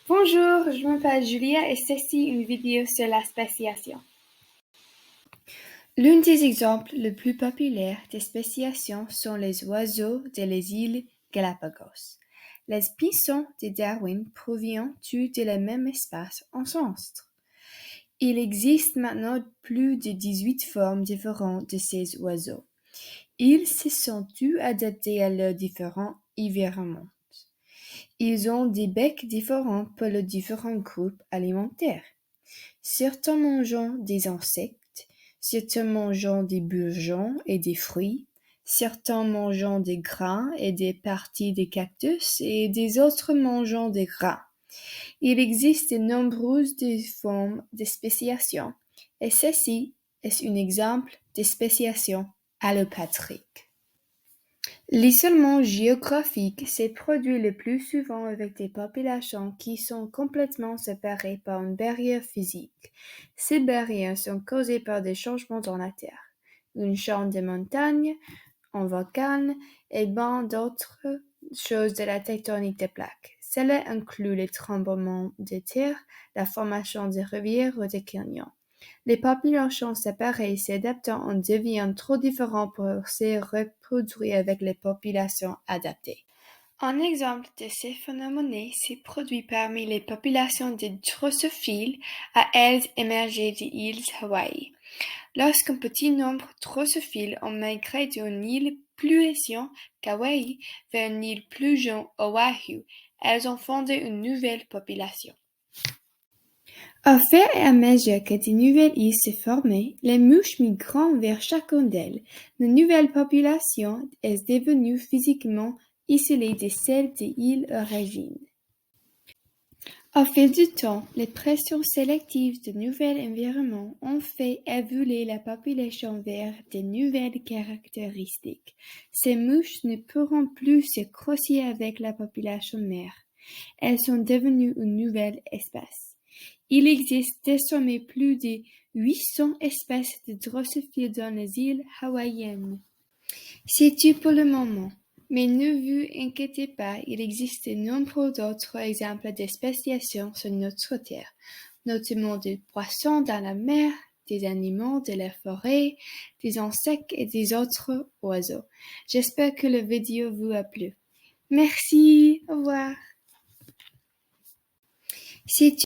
Bonjour, je m'appelle Julia et ceci est une vidéo sur la spéciation. L'un des exemples les plus populaires de spéciation sont les oiseaux des îles Galapagos. Les pigeons de Darwin proviennent tous de la même espèce ancêtre. Il existe maintenant plus de 18 formes différentes de ces oiseaux. Ils se sont tous adaptés à leurs différents environnements. Ils ont des becs différents pour les différents groupes alimentaires. Certains mangeant des insectes, certains mangeant des bourgeons et des fruits, certains mangeant des grains et des parties des cactus et des autres mangeant des grains. Il existe de nombreuses formes de spéciation et ceci est un exemple de spéciation allopatrique. L'isolement géographique se produit le plus souvent avec des populations qui sont complètement séparées par une barrière physique. Ces barrières sont causées par des changements dans la Terre, une chaîne de montagnes, un volcan et bien d'autres choses de la tectonique des plaques. Cela inclut les tremblements de terre, la formation de rivières ou de canyons. Les populations séparées s'adaptant en deviennent trop différentes pour se reproduire avec les populations adaptées. Un exemple de ces phénomènes s'est produit parmi les populations de drossophiles à elles émergées des îles Hawaï. Lorsqu'un petit nombre de drossophiles ont migré d'une île plus ancienne qu'Hawaï vers une île plus jeune Oahu, elles ont fondé une nouvelle population. Au fur et à mesure que de nouvelles îles se formaient, les mouches migrant vers chacune d'elles, la nouvelle population est devenue physiquement isolée de celle des îles d'origine. Au fil du temps, les pressions sélectives de nouveaux environnements ont fait évoluer la population vers de nouvelles caractéristiques. Ces mouches ne pourront plus se croiser avec la population mère. Elles sont devenues une nouvelle espèce. Il existe désormais plus de 800 espèces de drossophiles dans les îles hawaïennes. C'est tout pour le moment, mais ne vous inquiétez pas, il existe de nombreux autres exemples de spéciation sur notre Terre, notamment des poissons dans la mer, des animaux de la forêt, des insectes et des autres oiseaux. J'espère que la vidéo vous a plu. Merci, au revoir.